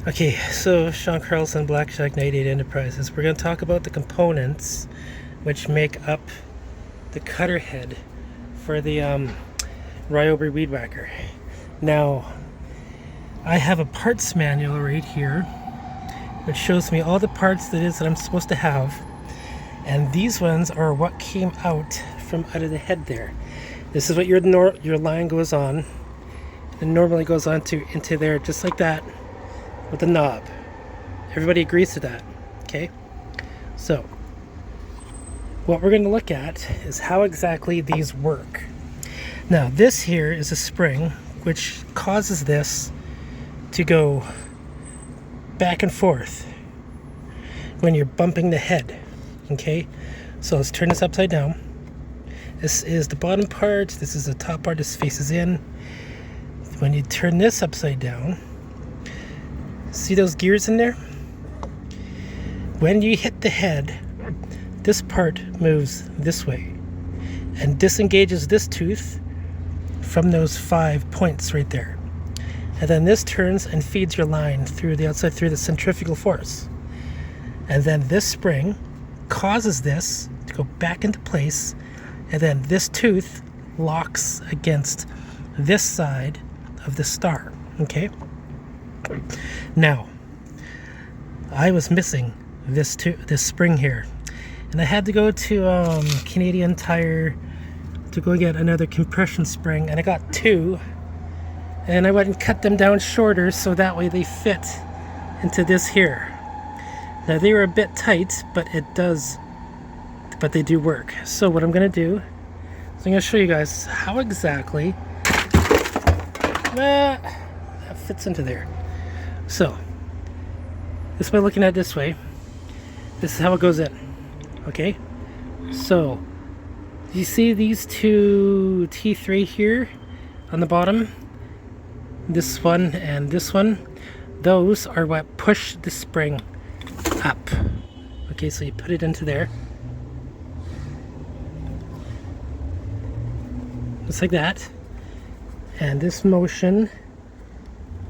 Okay, so Sean Carlson, Black Shark 98 Enterprises. We're going to talk about the components which make up the cutter head for the Ryobi weed whacker. Now, I have a parts manual right here which shows me all the parts that I'm supposed to have, and these ones are what came out of the head there. This is what your line goes on, and normally goes on into there just like that with the knob. Everybody agrees to that, okay? So, what we're going to look at is how exactly these work. Now, this here is a spring which causes this to go back and forth when you're bumping the head, okay? So let's turn this upside down. This is the bottom part, this is the top part, this faces in. When you turn this upside down, see those gears in there? When you hit the head, this part moves this way and disengages this tooth from those 5 points right there. And then this turns and feeds your line through the outside through the centrifugal force. And then this spring causes this to go back into place, and then this tooth locks against this side of the star, okay? Now, I was missing this spring here, and I had to go to Canadian Tire to go get another compression spring, and I got two, and I went and cut them down shorter so that way they fit into this here. Now they were a bit tight, but they do work. So what I'm gonna do is I'm gonna show you guys how exactly that fits into there. So, this by looking at it this way, this is how it goes in, okay? So, you see these two teeth right here on the bottom? This one and this one? Those are what push the spring up. Okay, so you put it into there. Just like that. And this motion,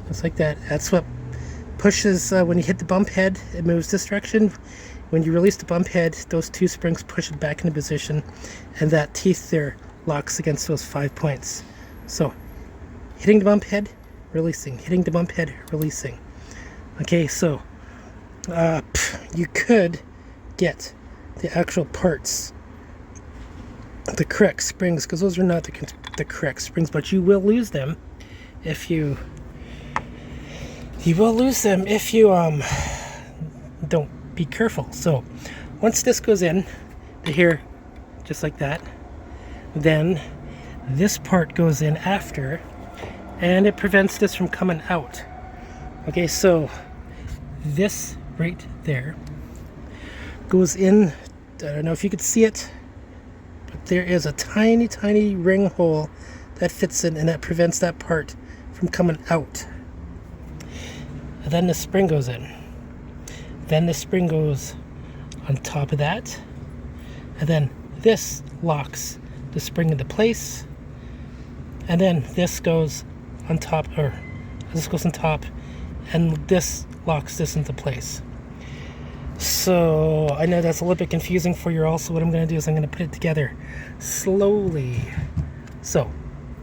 just like that, that's what pushes, when you hit the bump head, it moves this direction. When you release the bump head, those two springs push it back into position, and that teeth there locks against those 5 points. So, hitting the bump head, releasing, hitting the bump head, releasing. Okay, so, you could get the actual parts, the correct springs, because those are not the correct springs, but you will lose them if you don't be careful. So once this goes in to here, just like that, then this part goes in after, and it prevents this from coming out. Okay, so this right there goes in. I don't know if you could see it, but there is a tiny ring hole that fits in, and that prevents that part from coming out. And then the spring goes in. Then the spring goes on top of that, and then this locks the spring into place, and then this goes on top, or this goes on top, and this locks this into place. So I know that's a little bit confusing for you all, so what I'm going to do is I'm going to put it together slowly. So,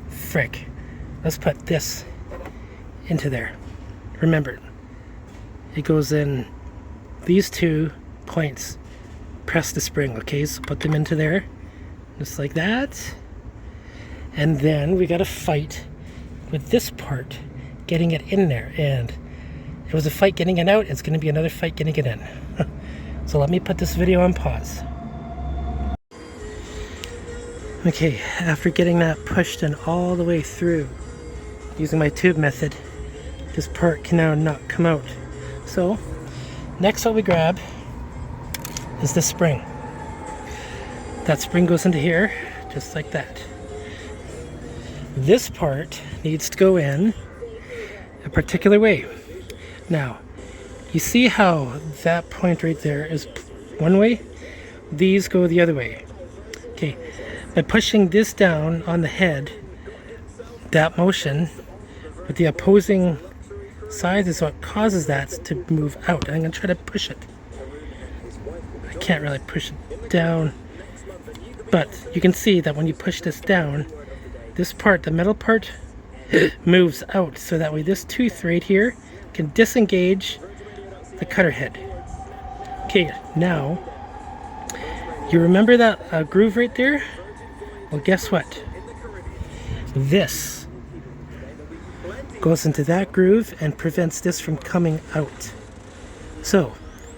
frick, let's put this into there. Remember, it goes in these 2 points. Press the spring, okay? So put them into there, just like that. And then we got to fight with this part, getting it in there. And it was a fight getting it out, it's going to be another fight getting it in. So let me put this video on pause. Okay, after getting that pushed in all the way through, using my tube method, this part can now not come out. So, next what we grab is the spring. That spring goes into here, just like that. This part needs to go in a particular way. Now, you see how that point right there is one way? These go the other way. Okay, by pushing this down on the head, that motion with the opposing sides is what causes that to move out. I'm going to try to push it. I can't really push it down, but you can see that when you push this down, this part, the metal part, moves out, so that way this tooth right here can disengage the cutter head. Okay, now you remember that groove right there? Well, guess what? This goes into that groove and prevents this from coming out. So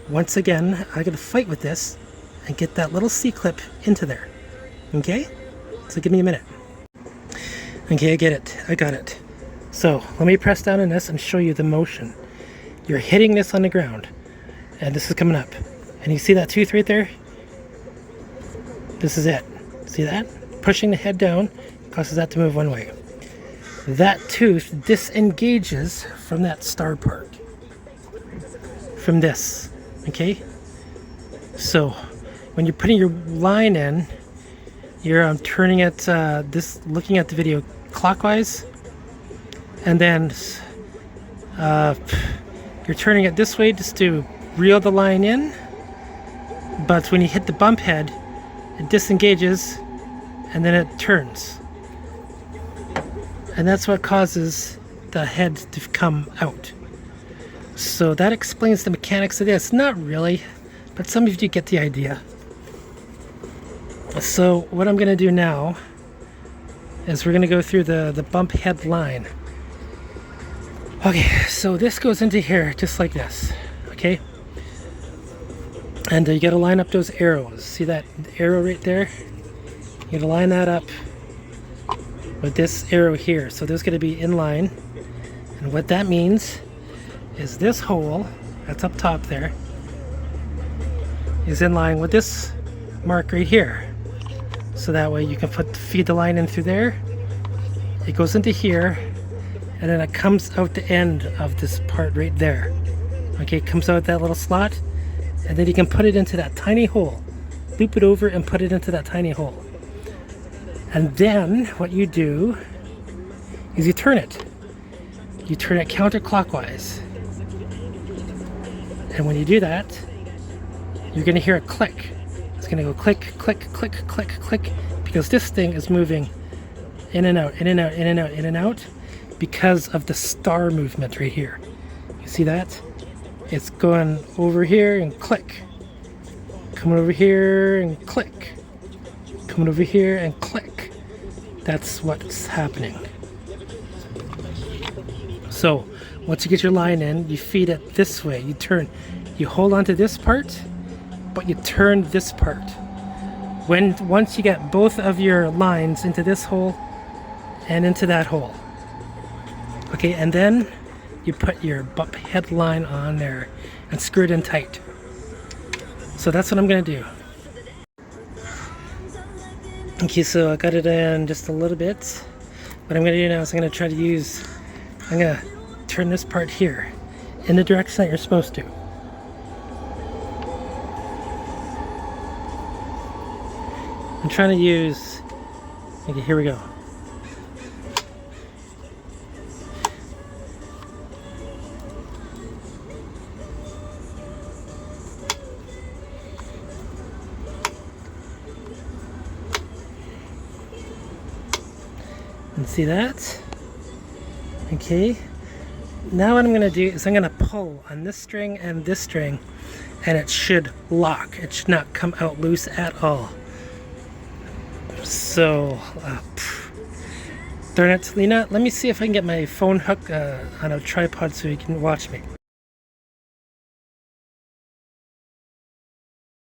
once again, I gotta fight with this and get that little C-clip into there. Okay? So give me a minute. Okay, I get it. I got it. So let me press down on this and show you the motion. You're hitting this on the ground, and this is coming up. And you see that tooth right there? This is it. See that? Pushing the head down causes that to move one way. That tooth disengages from that star part. From this. Okay? So when you're putting your line in, you're turning it, looking at the video clockwise, and then you're turning it this way just to reel the line in, but when you hit the bump head, it disengages and then it turns, and that's what causes the head to come out. So that explains the mechanics of this. Not really, but some of you get the idea. So what I'm going to do now is we're going to go through the bump head line. Okay, so this goes into here just like this, okay? And you got to line up those arrows. See that arrow right there? You got to line that up with this arrow here. So there's going to be in line. And what that means is this hole that's up top there is in line with this mark right here. So that way you can feed the line in through there. It goes into here, and then it comes out the end of this part right there. Okay, it comes out that little slot, and then you can put it into that tiny hole. Loop it over and put it into that tiny hole. And then what you do is you turn it. You turn it counterclockwise. And when you do that, you're going to hear a click. It's going to go click, click, click, click, click, because this thing is moving in and out, in and out, in and out, in and out, because of the star movement right here. You see that? It's going over here and click. Coming over here and click. Coming over here and click. That's what's happening. So once you get your line in, you feed it this way. You turn, you hold on to this part, but you turn this part. Once you get both of your lines into this hole and into that hole. Okay, and then you put your bump head line on there and screw it in tight. So that's what I'm going to do. Okay, so I got it in just a little bit. What I'm going to do now is I'm going to turn this part here in the direction that you're supposed to. I'm trying to use, okay, here we go. And see that? Okay. Now what I'm going to do is I'm going to pull on this string and this string, and it should lock. It should not come out loose at all. So, darn it, Lena, let me see if I can get my phone hooked on a tripod so you can watch me.